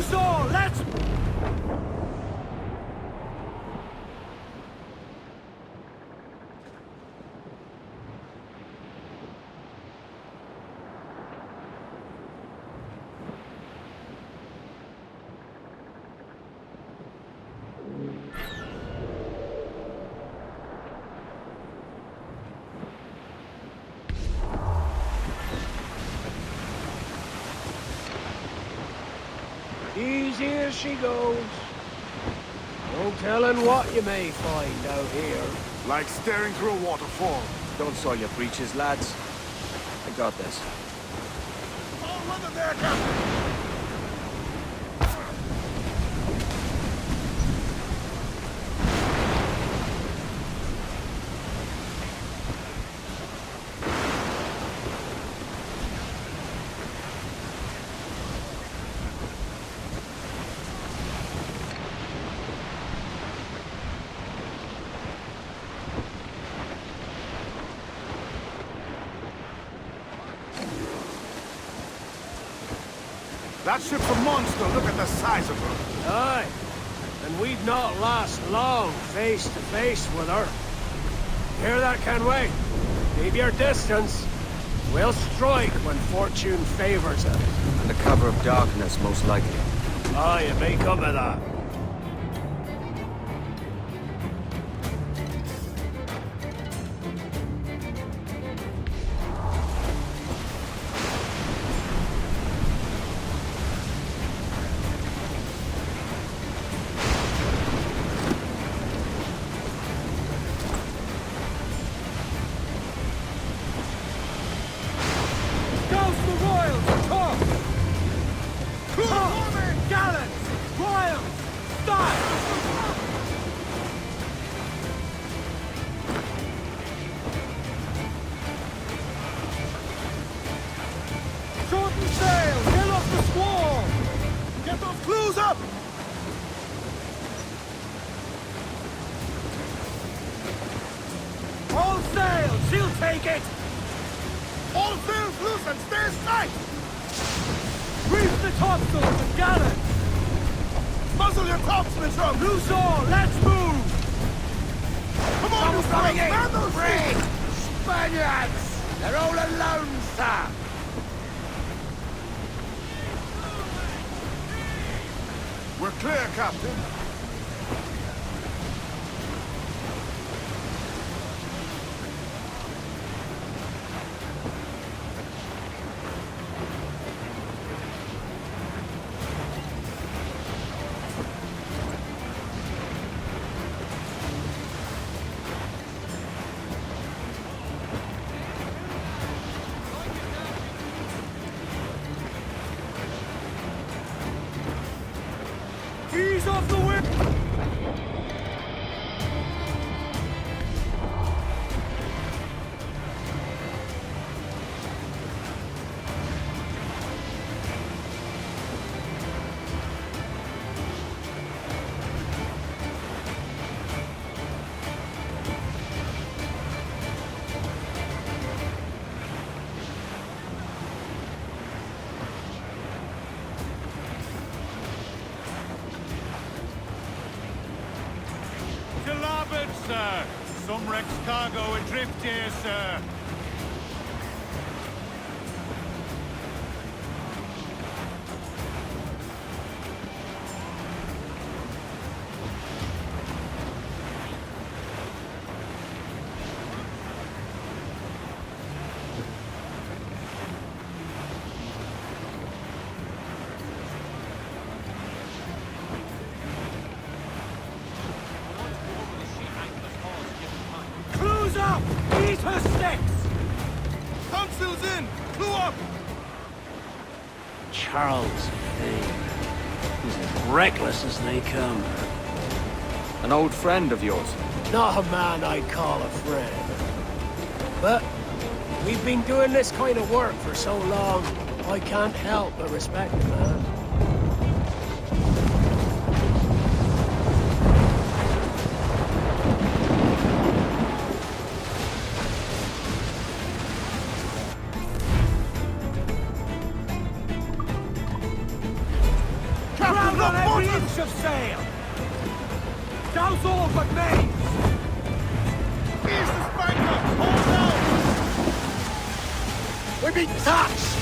Loose all! Let's... Easy as she goes. No telling what you may find out here. Like staring through a waterfall. Don't soil your breeches, lads. I got this. All weather there, Captain! That ship's a monster, look at the size of her. Aye, and we'd not last long face to face with her. Hear that, Kenway? Keep your distance. We'll strike when fortune favors us. Under cover of darkness, most likely. Aye, it may come to that. Take it! All sails loose and stay tight! Reef the topsails and gallant! Muzzle your tops, Mitchum! Loose all! Let's move! Come on, you fellas! Man those feet! Spaniards! They're all alone, sir! We're clear, Captain. Ease off the whip! To larboard, sir. Some wrecked cargo adrift here, sir. Clues up! Eat her sticks! Topsails in! Clue up! Charles Fane. He's as reckless as they come. An old friend of yours. Not a man I'd call a friend. But we've been doing this kind of work for so long, I can't help but respect the man. every inch of sail! Douse all but mains! Here's the spanker! Hold out! We be touched!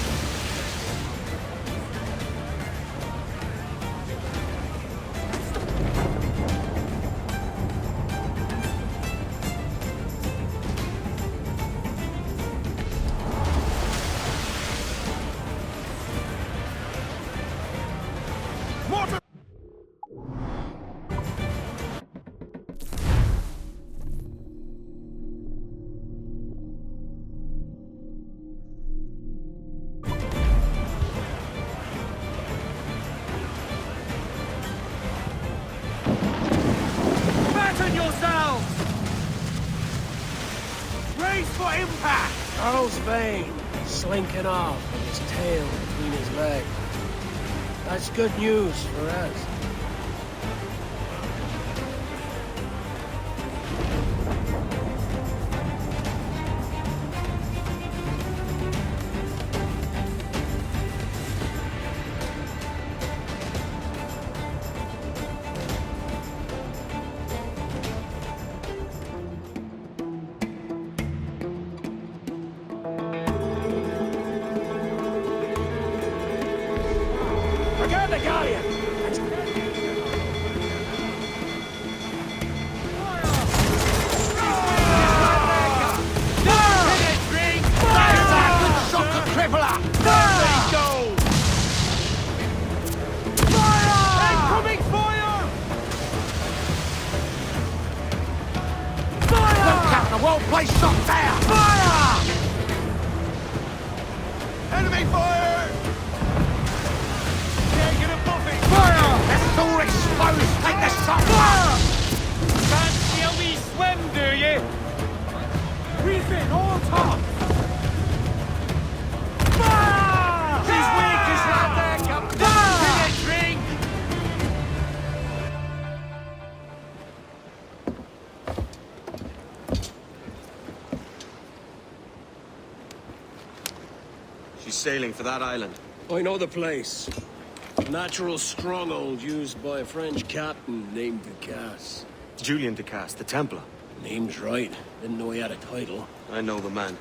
Mortar! Batten yourselves! Brace for impact! Earl's Vane, slinking off with his tail between his legs. That's good news for us. Forget the galleon! Place shot down! Fire! Enemy fire! Taking a buffet! Fire! It's all exposed! Take the shot! Fire! Fancy a wee swim, do you? Refit all tops! Fire! He's weak as that there, Captain! Fire! Drink! She's sailing for that island. I know the place. A natural stronghold used by a French captain named Ducasse. Julian Ducasse, the Templar. Name's right. Didn't know he had a title. I know the man.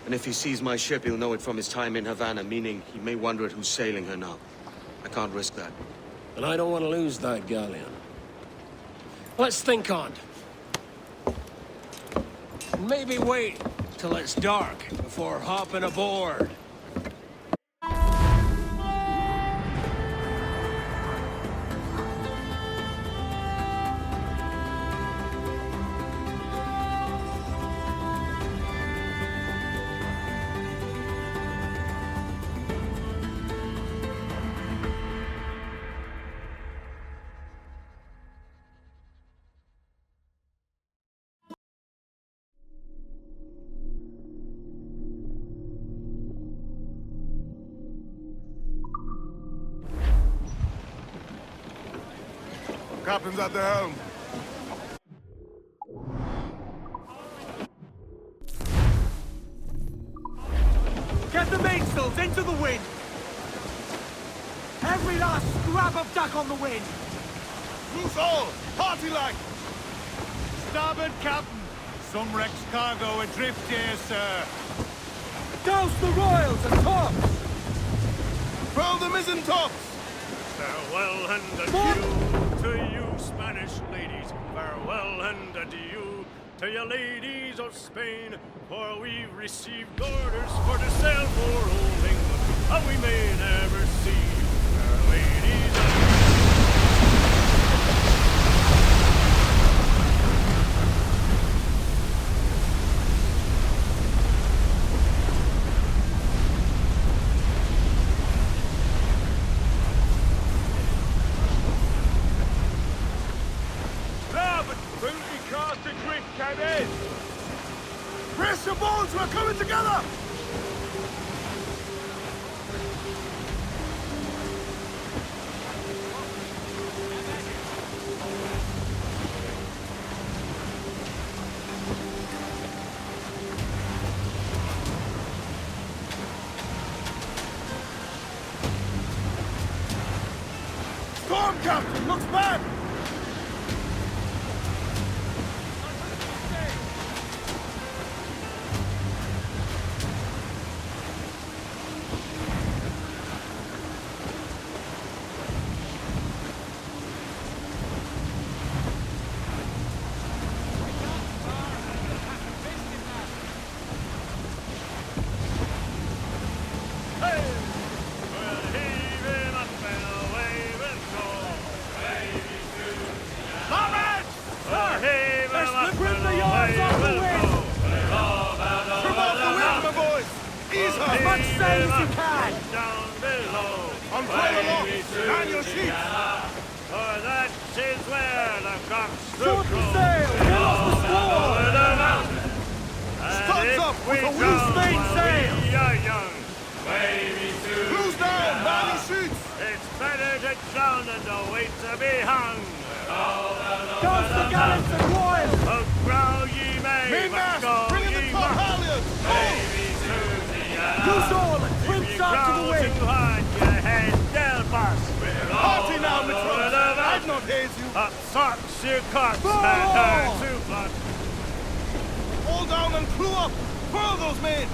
And if he sees my ship, he'll know it from his time in Havana, meaning he may wonder at who's sailing her now. I can't risk that. And I don't want to lose that galleon. Let's think on it. Maybe wait till it's dark before hopping aboard. Captain's at the helm. Get the mainsails into the wind! Every last scrap of duck on the wind! Loose all! Party like! Starboard, Captain. Some wreck's cargo adrift here, sir. Douse the royals and tops! Furl the mizzen tops! Farewell and adieu to you, Spanish ladies. Farewell and adieu to you, ladies of Spain. For we've received orders for to sail for old England, and we may never see you, fair ladies. Press your bones, we're coming together! Storm Captain! Looks bad! As much sail as you can! Down below. Unfurl aloft! Man your sheets! For that is where the cocks Short sail! Get off the squall! Studs up with a loose main sail! We are young. Cruise down! Man your sheets! It's better to drown than to wait to be hung. Cast the gallants and royals! Agrow ye may, Main but mast! go Bring in the ye top must. halyards! Hold! Loose all and trim You sharp to the growl wind! too hard, your head they'll bust. Party now, Mitrone! I'd not haze you! Up socks your cocks, Furl man, all! too blood. All down and crew up! Furl those men!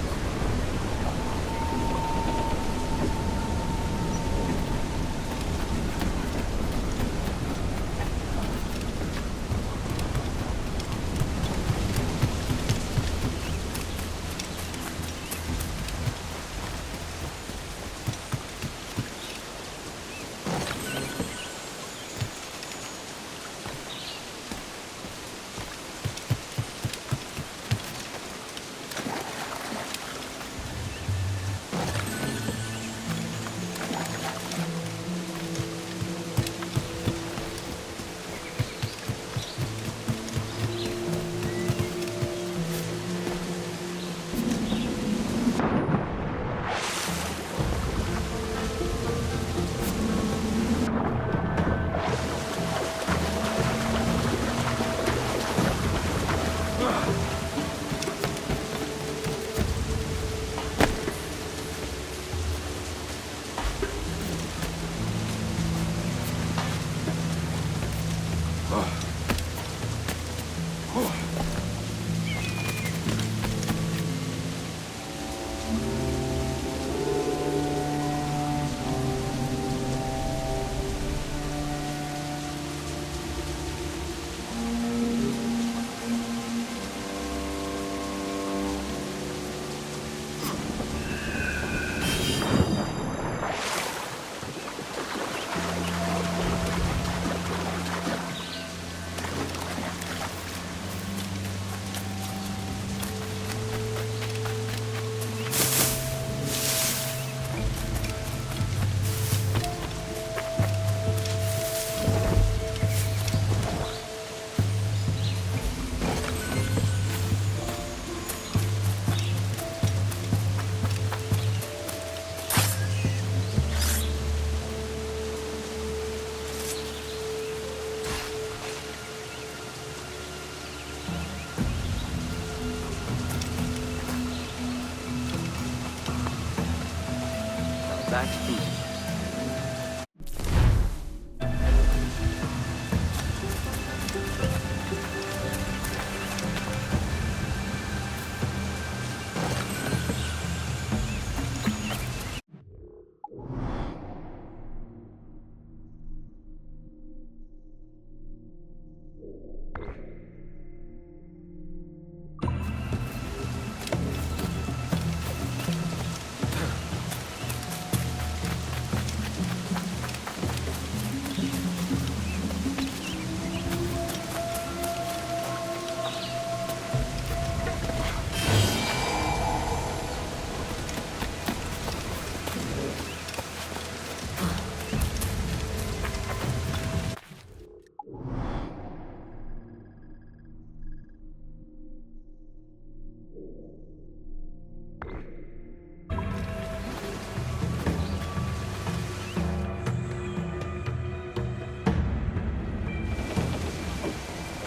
That's food.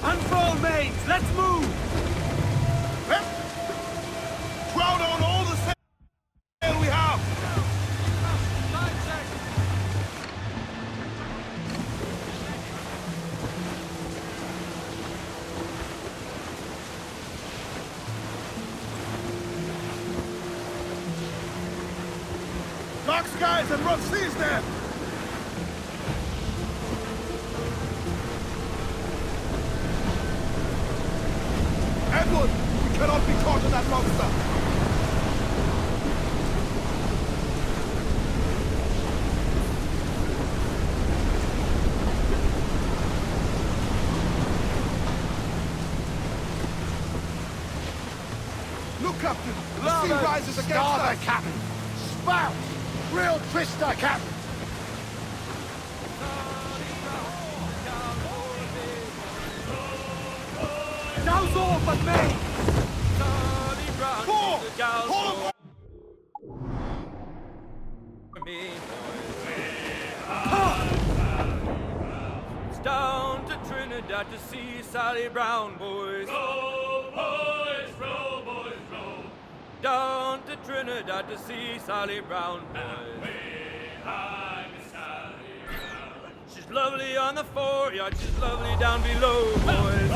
Unfurl mains! Let's move! Crowd on all the sail we have! Dark skies and rough seas there! Edward, we cannot be caught in that monster! Look, Captain! The sea rises against us! Captain! Spout! Real twister, Captain! Now's all but me! Four! Hold up! It's down to Trinidad to see Sally Brown, boys. Row, boys, row, boys, row. Down to Trinidad to see Sally Brown, boys. Way high, Miss Sally Brown. She's lovely on the foreyard, she's lovely down below, boys.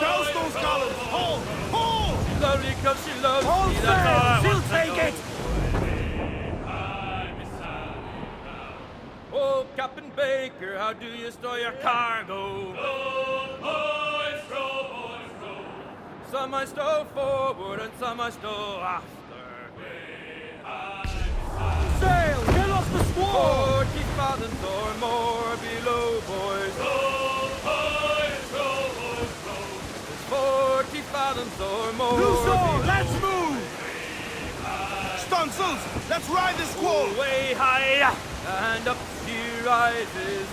Douse those gallants! Hold! Hold! She's lovely 'cause she loves Hold me, that's all I sail! want She'll to take know. it! High, Miss Sally Brown. Oh, Captain Baker, how do you store your cargo? Row, boys, row, boys, row. Some I stow forward and some I stow after. Sail! Get off the squall! 40 fathoms or more below, boys. Row, boys, row, boys, row. 40 fathoms or more Loose all! below. Let's move! Stunsails! Let's ride this squall! Way high and up she rises.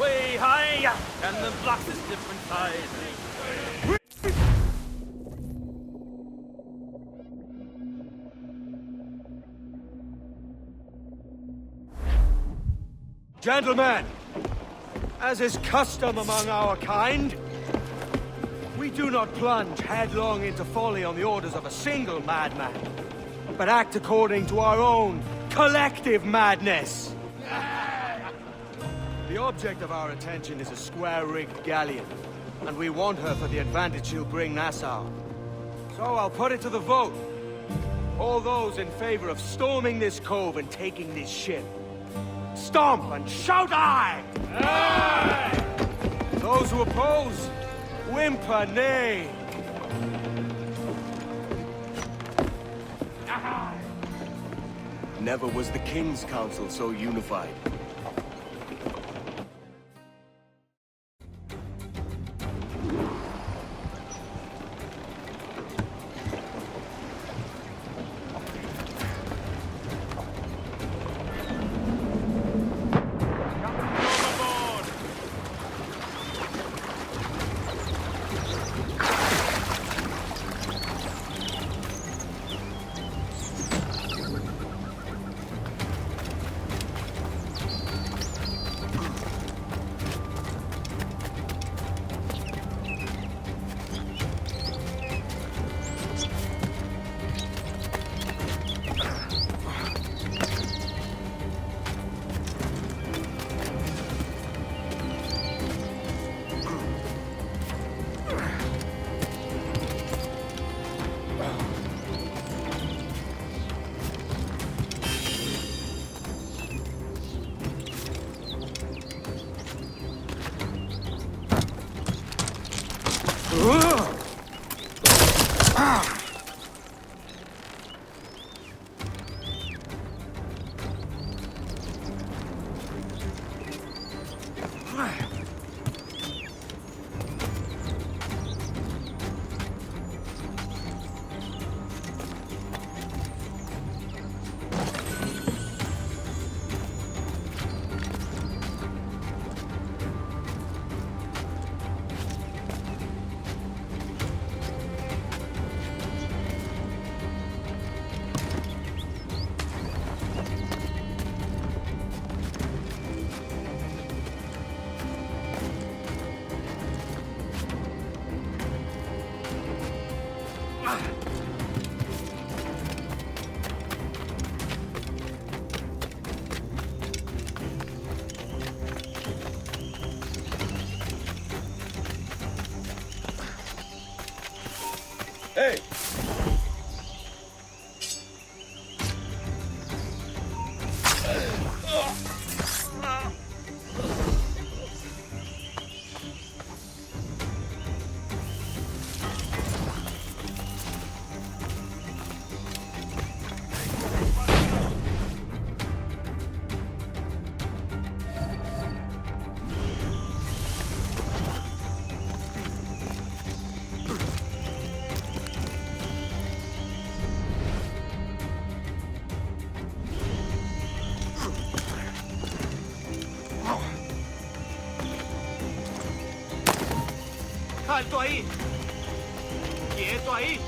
Way high and the blocks is different sizes. Gentlemen, as is custom among our kind, we do not plunge headlong into folly on the orders of a single madman, but act according to our own collective madness. The object of our attention is a square-rigged galleon, and we want her for the advantage she'll bring Nassau. So I'll put it to the vote. All those in favor of storming this cove and taking this ship, stomp and shout aye! Aye! Those who oppose, whimper nay. Never was the King's Council so unified. Hey! alto ahí. Quieto ahí.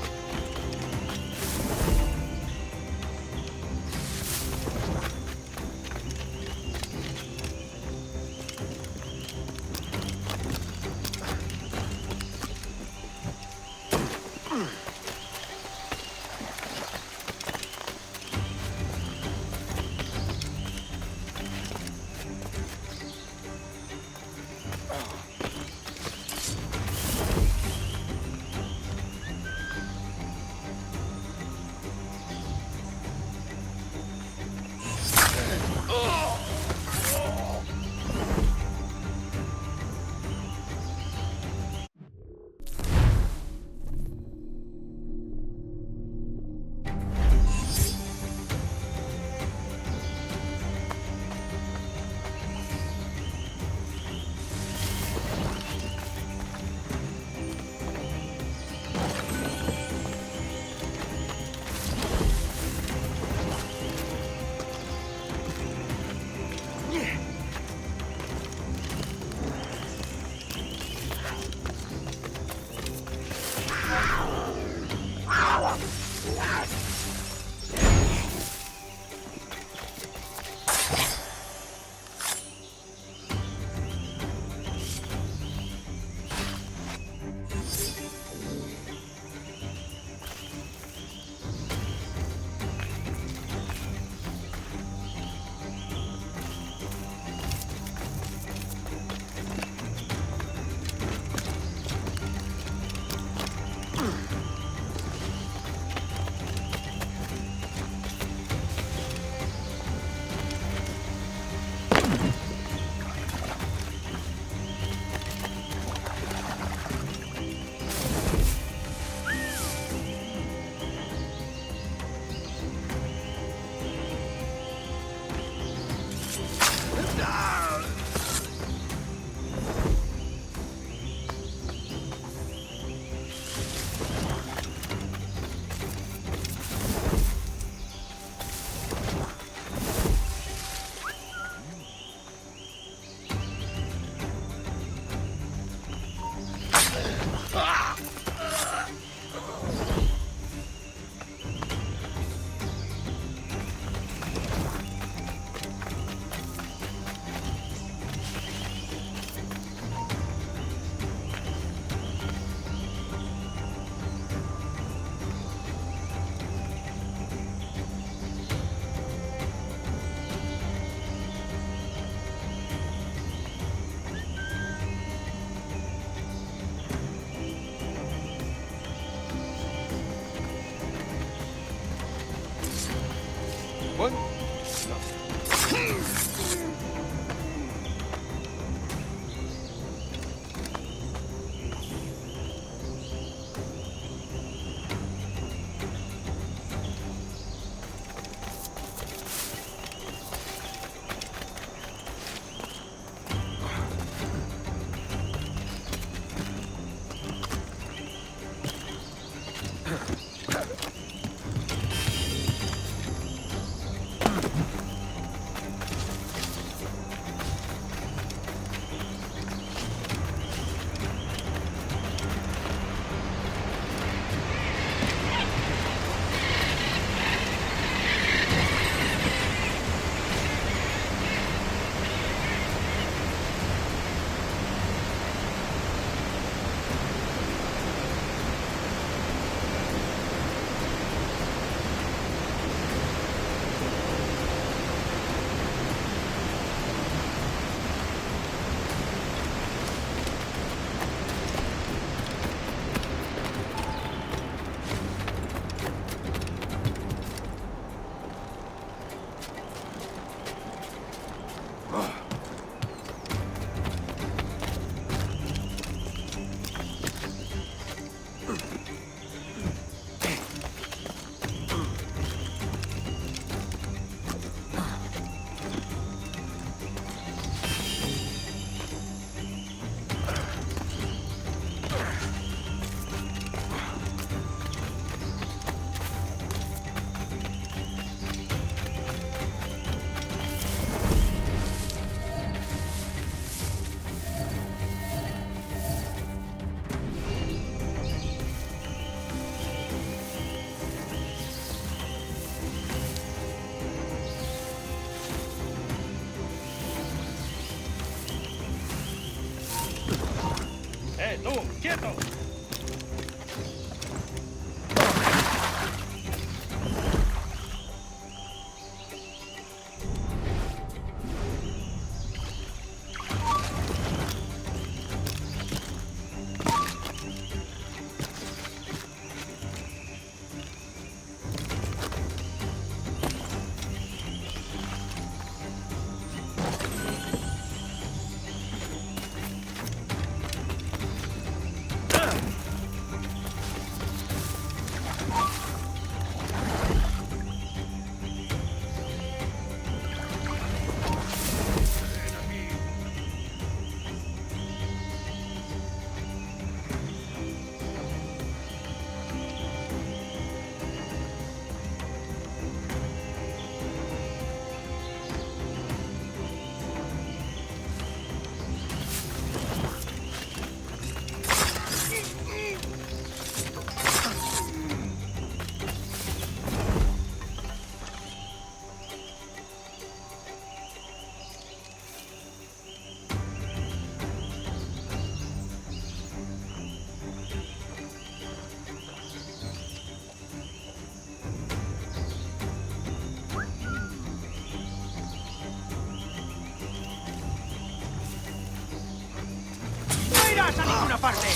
irás a ninguna parte!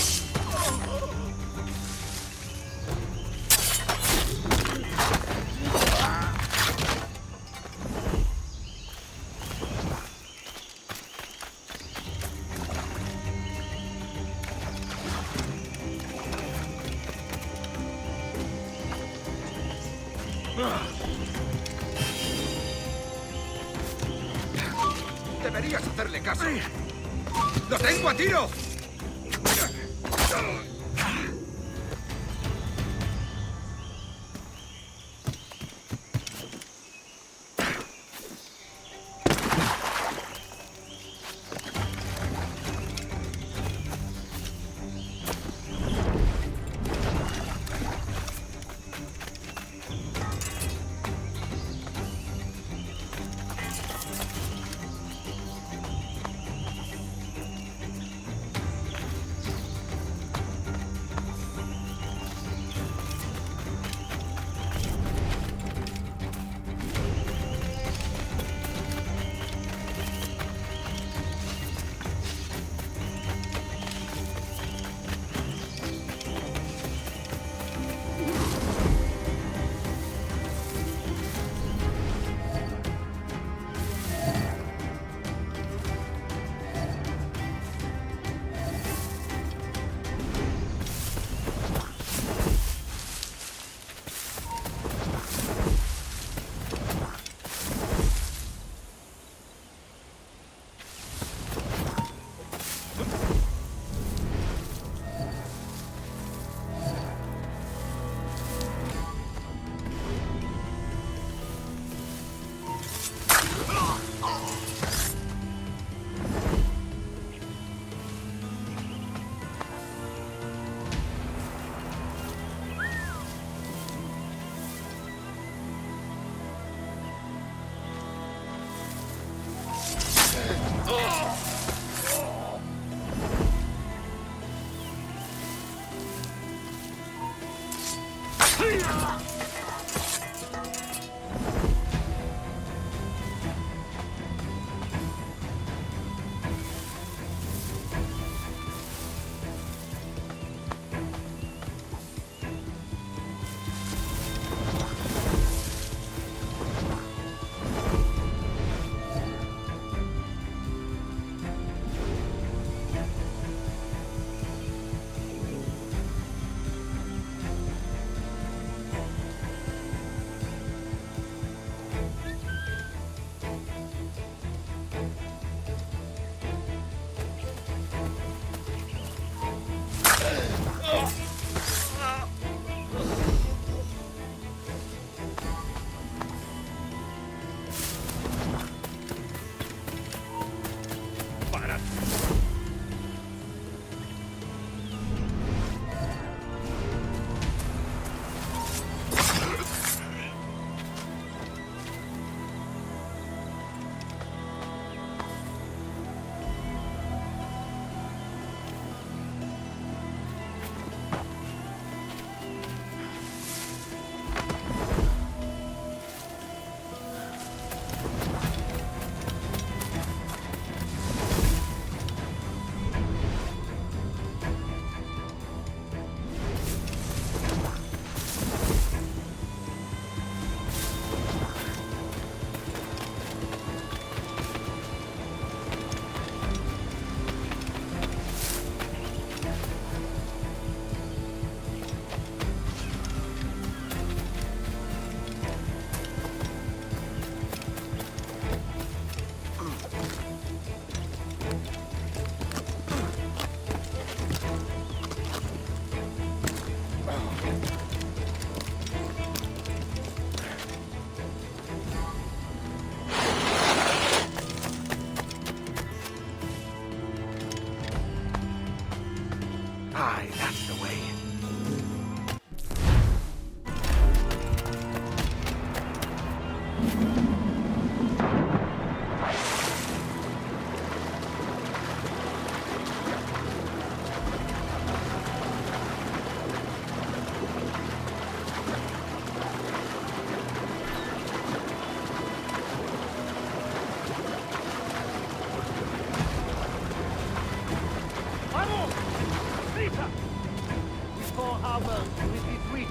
Deberías hacerle caso. ¡Lo tengo a tiro! armor with this weak.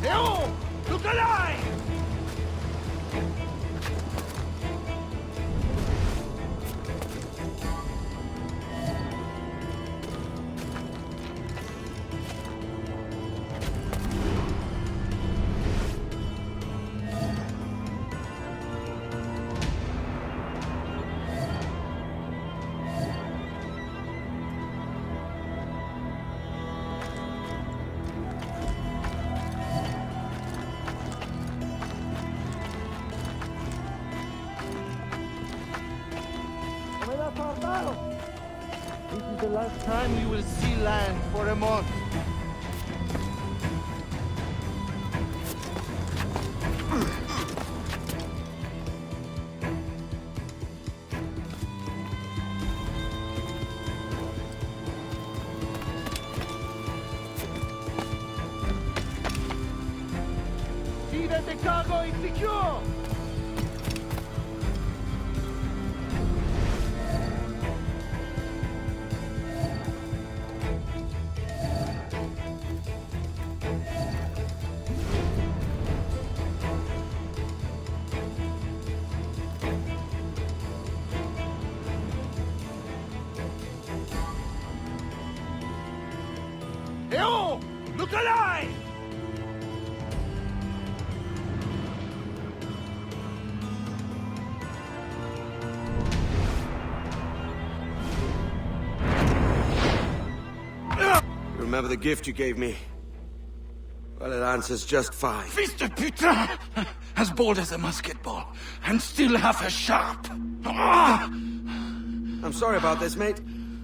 Leon! Look alive! This is the last time we will see land for a month. See that the cargo is secure! Leon! Look alive! You remember the gift you gave me? Well, it answers just fine. Fils de putain! As bold as a musket ball, and still half as sharp. Ah! I'm sorry about this, mate.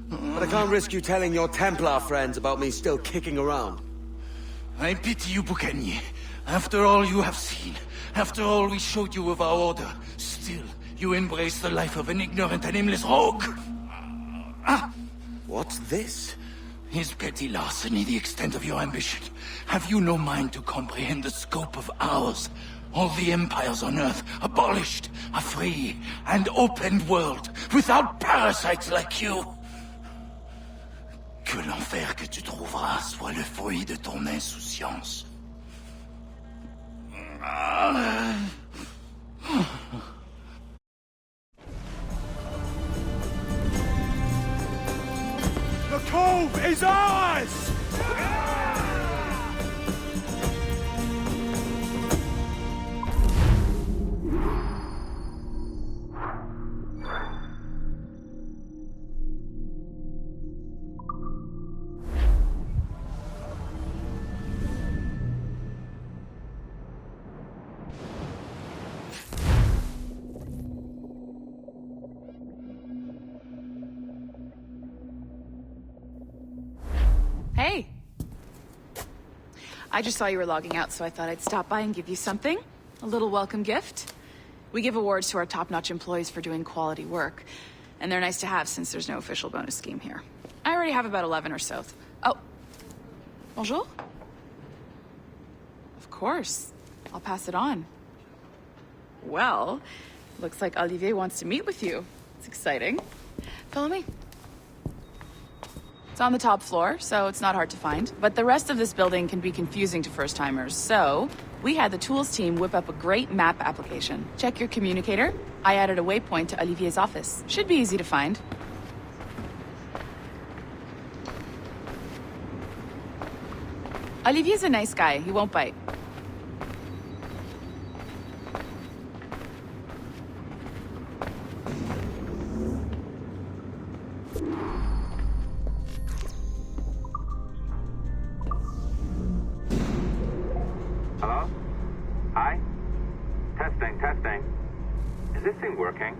But I can't risk you telling your Templar friends about me still kicking around. I pity you, Boucanier. After all you have seen, after all we showed you of our order, still you embrace the life of an ignorant and aimless rogue. Ah! What's this? Is petty larceny the extent of your ambition? Have you no mind to comprehend the scope of ours? All the empires on Earth abolished, a free and open world, without parasites like you. Que l'enfer que tu trouveras soit le fruit de ton insouciance. The cove is ours! Hey! I just saw you were logging out, so I thought I'd stop by and give you something. A little welcome gift. We give awards to our top-notch employees for doing quality work, and they're nice to have since there's no official bonus scheme here. I already have about 11 or so. Oh. Bonjour? Of course. I'll pass it on. Well, looks like Olivier wants to meet with you. It's exciting. Follow me. It's on the top floor, so it's not hard to find. But the rest of this building can be confusing to first-timers, so we had the tools team whip up a great map application. Check your communicator. I added a waypoint to Olivier's office. Should be easy to find. Olivier's a nice guy. He won't bite. Hello? Hi? Testing. Is this thing working?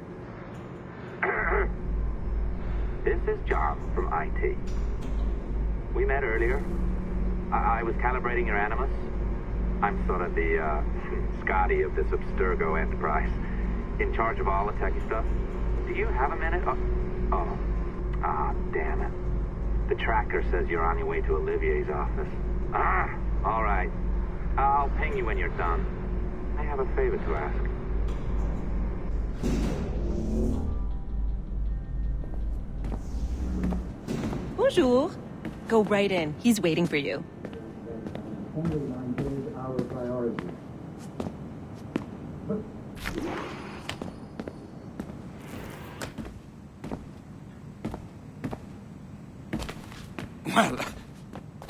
This is John from IT. We met earlier. I was calibrating your Animus. I'm sort of the, Scotty of this Abstergo enterprise. In charge of all the techie stuff. Do you have a minute? Damn it. The tracker says you're on your way to Olivier's office. All right. I'll ping you when you're done. I have a favor to ask. Bonjour. Go right in. He's waiting for you.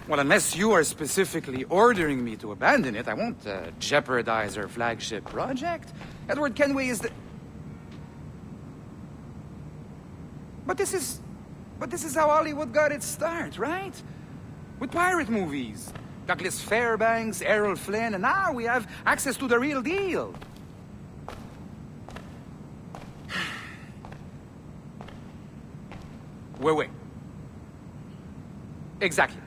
Well, unless you are specifically ordering me to abandon it, I won't jeopardize our flagship project. Edward Kenway is the... But this is how Hollywood got its start, right? With pirate movies. Douglas Fairbanks, Errol Flynn, and now we have access to the real deal. Wait. Exactly.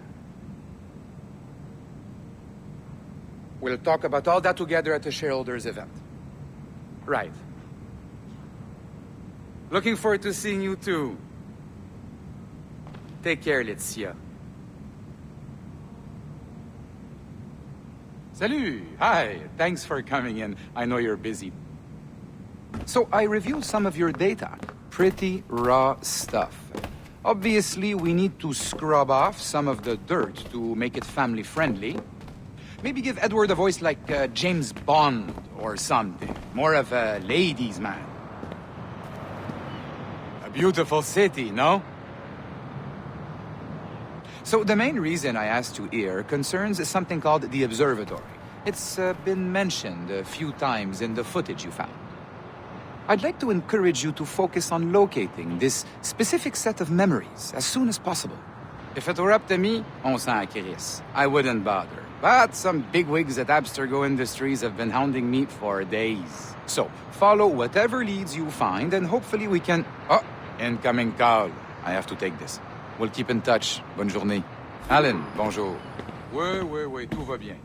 We'll talk about all that together at the shareholders event. Right. Looking forward to seeing you too. Take care, Laetitia. Salut! Hi! Thanks for coming in. I know you're busy. So I reviewed some of your data. Pretty raw stuff. Obviously, we need to scrub off some of the dirt to make it family-friendly. Maybe give Edward a voice like James Bond or something. More of a ladies' man. A beautiful city, no? So the main reason I asked you here concerns something called the Observatory. It's been mentioned a few times in the footage you found. I'd like to encourage you to focus on locating this specific set of memories as soon as possible. If it were up to me, on s'en crisse. I wouldn't bother. But some bigwigs at Abstergo Industries have been hounding me for days. So, follow whatever leads you find and hopefully we can... Oh, incoming call. I have to take this. We'll keep in touch. Bonne journée. Alan, bonjour. Oui, tout va bien.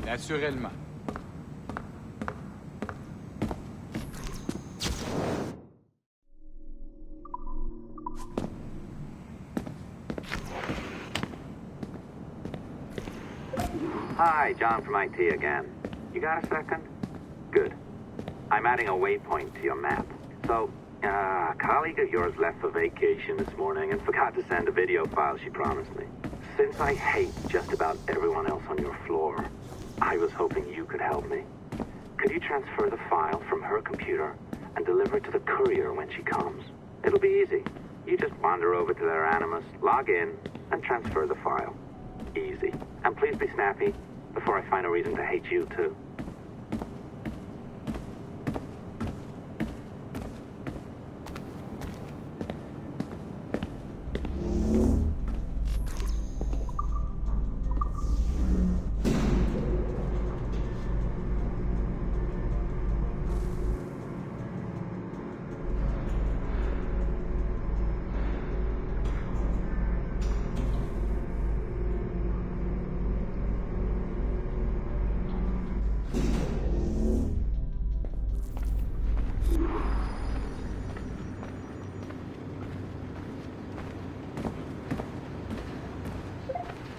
Naturellement. Hi, John from IT again. You got a second? Good. I'm adding a waypoint to your map. So, a colleague of yours left for vacation this morning and forgot to send a video file she promised me. Since I hate just about everyone else on your floor, I was hoping you could help me. Could you transfer the file from her computer and deliver it to the courier when she comes? It'll be easy. You just wander over to their Animus, log in, and transfer the file. Easy. And please be snappy before I find a reason to hate you, too.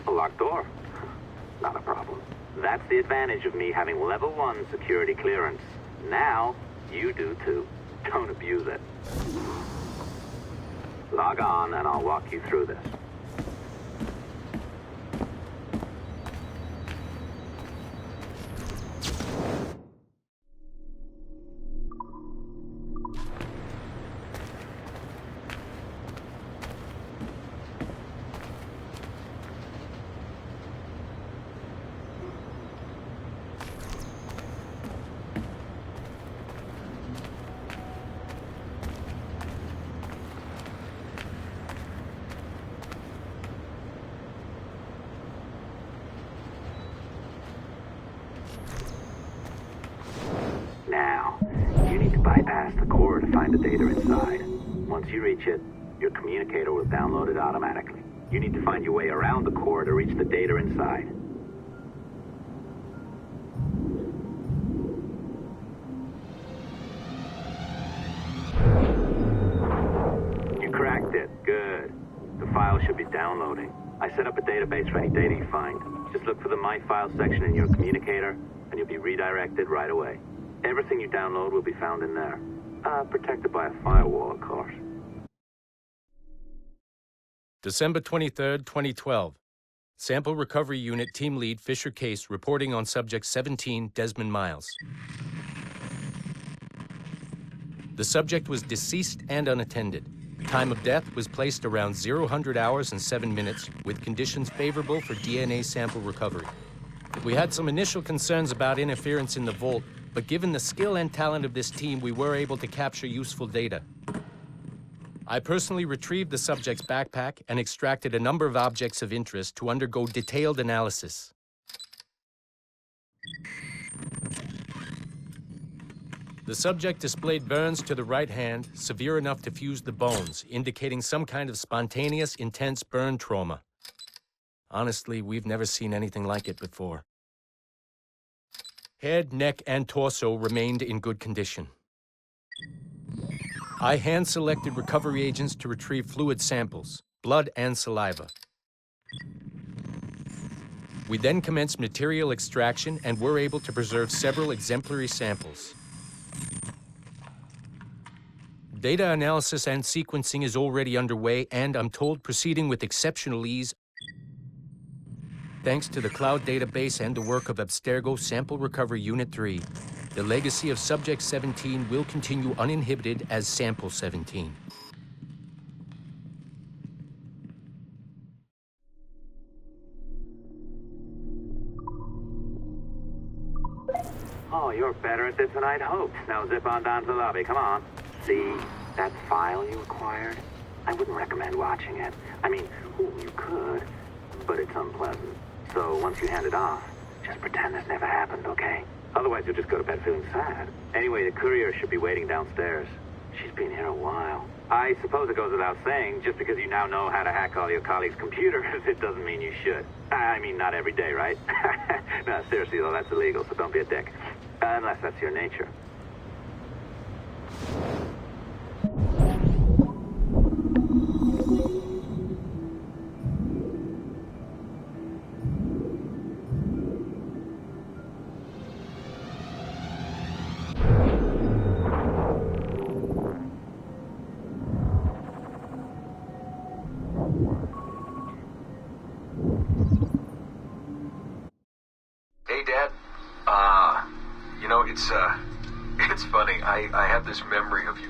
Locked door. Not a problem. That's the advantage of me having level 1 security clearance. Now, you do too. Don't abuse it. Log on and I'll walk you through this. Now, you need to bypass the core to find the data inside. Once you reach it, your communicator will download it automatically. You need to find your way around the core to reach the data inside. should be downloading. I set up a database for any data you find. Just look for the My Files section in your communicator, and you'll be redirected right away. Everything you download will be found in there. Protected by a firewall, of course. December 23rd, 2012. Sample Recovery Unit Team Lead Fisher Case reporting on Subject 17, Desmond Miles. The subject was deceased and unattended. Time of death was placed around 00 hours and 7 minutes, with conditions favorable for DNA sample recovery. We had some initial concerns about interference in the vault, but given the skill and talent of this team, we were able to capture useful data. I personally retrieved the subject's backpack and extracted a number of objects of interest to undergo detailed analysis. The subject displayed burns to the right hand, severe enough to fuse the bones, indicating some kind of spontaneous, intense burn trauma. Honestly, we've never seen anything like it before. Head, neck, and torso remained in good condition. I hand-selected recovery agents to retrieve fluid samples, blood and saliva. We then commenced material extraction and were able to preserve several exemplary samples. Data analysis and sequencing is already underway, and I'm told proceeding with exceptional ease. Thanks to the cloud database and the work of Abstergo Sample Recovery Unit 3, the legacy of Subject 17 will continue uninhibited as Sample 17. Oh, you're better at this than I'd hoped. Now zip on down to the lobby. Come on. See that file you acquired? I wouldn't recommend watching it. I mean, you could, but it's unpleasant. So once you hand it off, just pretend this never happened, okay? Otherwise, you'll just go to bed feeling sad. Anyway, the courier should be waiting downstairs. She's been here a while. I suppose it goes without saying, just because you now know how to hack all your colleagues' computers, it doesn't mean you should. I mean, not every day, right? No, seriously, though, that's illegal, so don't be a dick. Unless that's your nature. Hey, Dad. It's funny. I have this memory of you,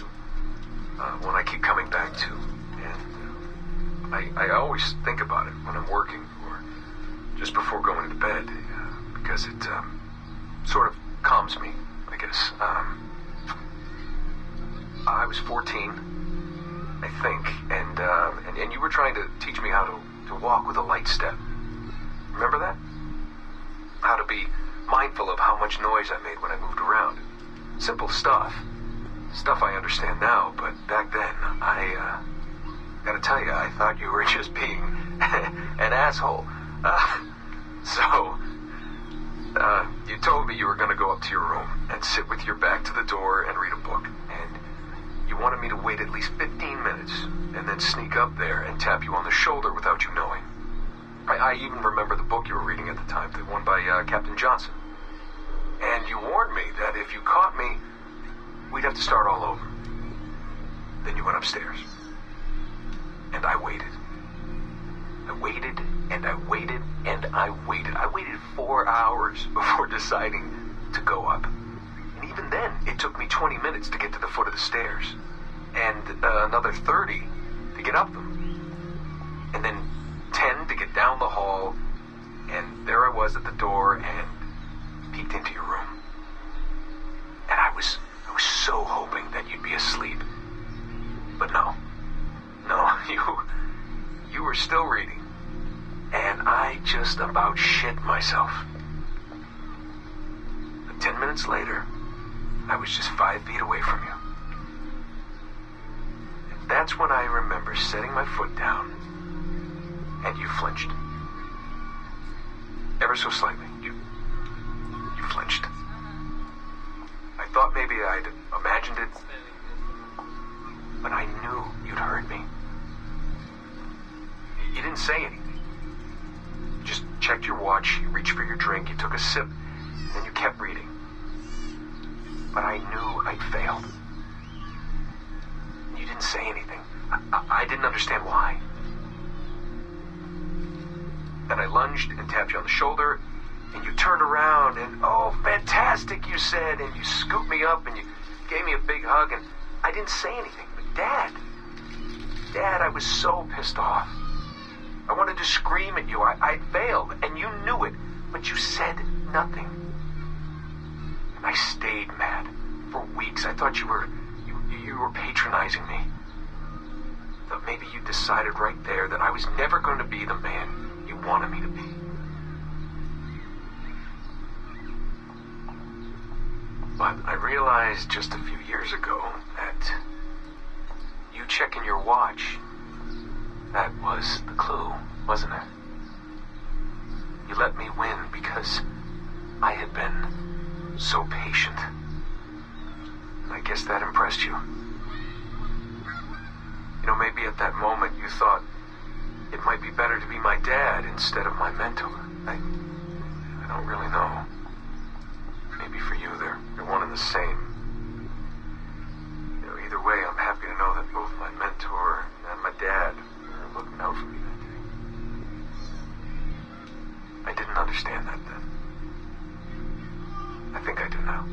one I keep coming back to, and I always think about it when I'm working or just before going to bed, because it sort of calms me, I guess. I was 14, I think, and you were trying to teach me how to walk with a light step. Remember that? How to be mindful of how much noise I made when I moved around. Simple stuff. Stuff I understand now, but back then, I gotta tell you, I thought you were just being an asshole. You told me you were gonna go up to your room and sit with your back to the door and read a book. And you wanted me to wait at least 15 minutes and then sneak up there and tap you on the shoulder without you knowing. I even remember the book you were reading at the time, the one by Captain Johnson. And you warned me that if you caught me, we'd have to start all over. Then you went upstairs. And I waited. I waited, and I waited, and I waited. I waited 4 hours before deciding to go up. And even then, it took me 20 minutes to get to the foot of the stairs. And another 30 to get up them. And then 10 to get down the hall. And there I was at the door and peeked into your room. And I was so hoping that you'd be asleep. But no, you were still reading. And I just about shit myself. But 10 minutes later, I was just 5 feet away from you. And that's when I remember setting my foot down, and you flinched. Ever so slightly, you flinched. I thought maybe I'd imagined it, but I knew you'd heard me. You didn't say anything. You just checked your watch, you reached for your drink, you took a sip, and then you kept reading. But I knew I'd failed. You didn't say anything. I didn't understand why. Then I lunged and tapped you on the shoulder, and you turned around, and oh, fantastic, you said, and you scooped me up, and you gave me a big hug, and I didn't say anything. But Dad, I was so pissed off. I wanted to scream at you. I failed, and you knew it, but you said nothing. And I stayed mad for weeks. I thought you were patronizing me. I thought maybe you decided right there that I was never going to be the man you wanted me to be. But I realized just a few years ago that you checking your watch, that was the clue, wasn't it? You let me win because I had been so patient. I guess that impressed you. You know, maybe at that moment you thought it might be better to be my dad instead of my mentor. I don't really know. Maybe for you, they're one and the same. You know, either way, I'm happy to know that both my mentor and my dad are looking out for me that day. I didn't understand that then. I think I do now.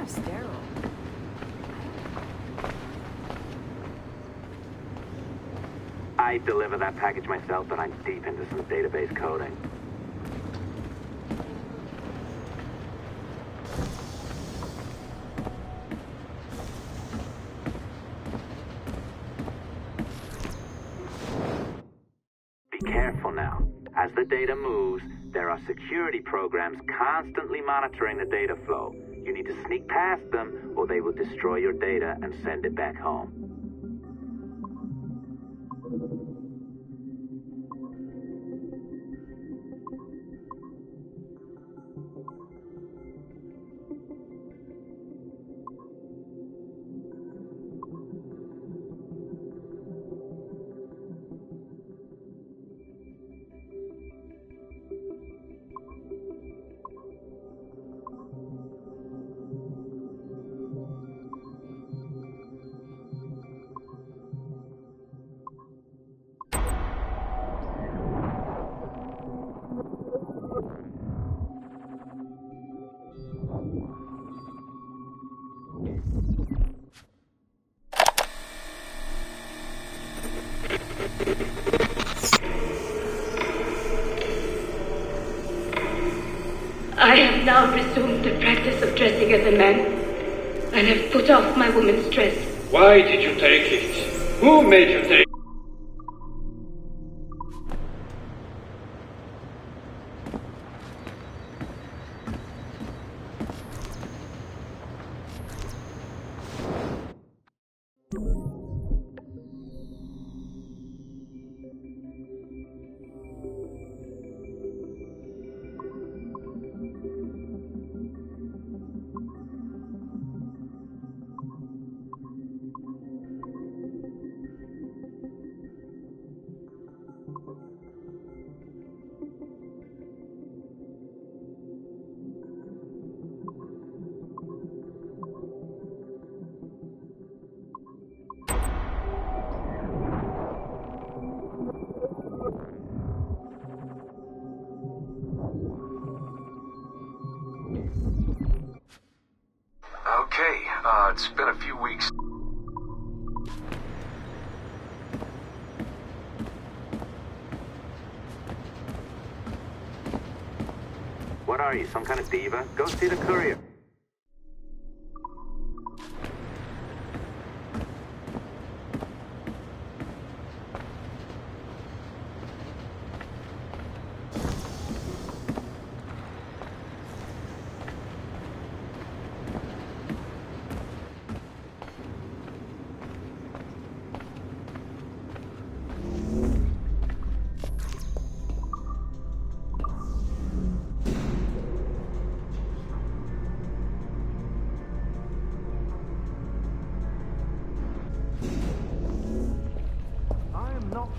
Sterile. I deliver that package myself, but I'm deep into some database coding. Be careful now. As the data moves, there are security programs constantly monitoring the data flow. You need to sneak past them, or they will destroy your data and send it back home. I have now resumed the practice of dressing as a man, and have put off my woman's dress. Why did you take it? Who made you take it? Okay, it's been a few weeks. What are you, some kind of diva? Go see the courier.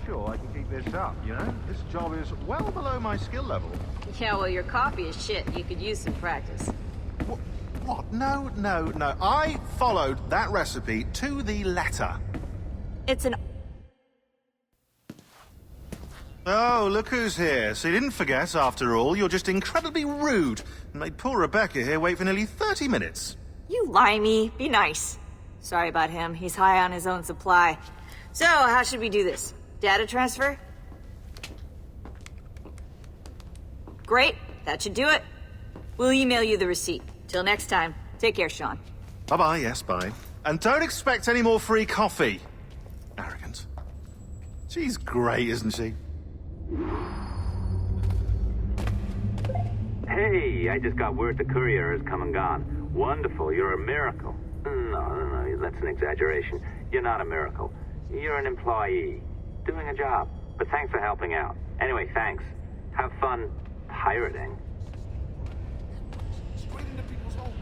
Sure I can keep this up, you know? This job is well below my skill level. Yeah, well, your coffee is shit. You could use some practice. What? No. I followed that recipe to the letter. It's an... Oh, look who's here. So you didn't forget, after all. You're just incredibly rude and made poor Rebecca here wait for nearly 30 minutes. You limey. Be nice. Sorry about him. He's high on his own supply. So, how should we do this? Data transfer? Great. That should do it. We'll email you the receipt. Till next time. Take care, Sean. Bye-bye, yes, bye. And don't expect any more free coffee. Arrogant. She's great, isn't she? Hey, I just got word the courier has come and gone. Wonderful, you're a miracle. No, that's an exaggeration. You're not a miracle. You're an employee. Doing a job. But thanks for helping out. Anyway, thanks. Have fun pirating. Straight into people's homes.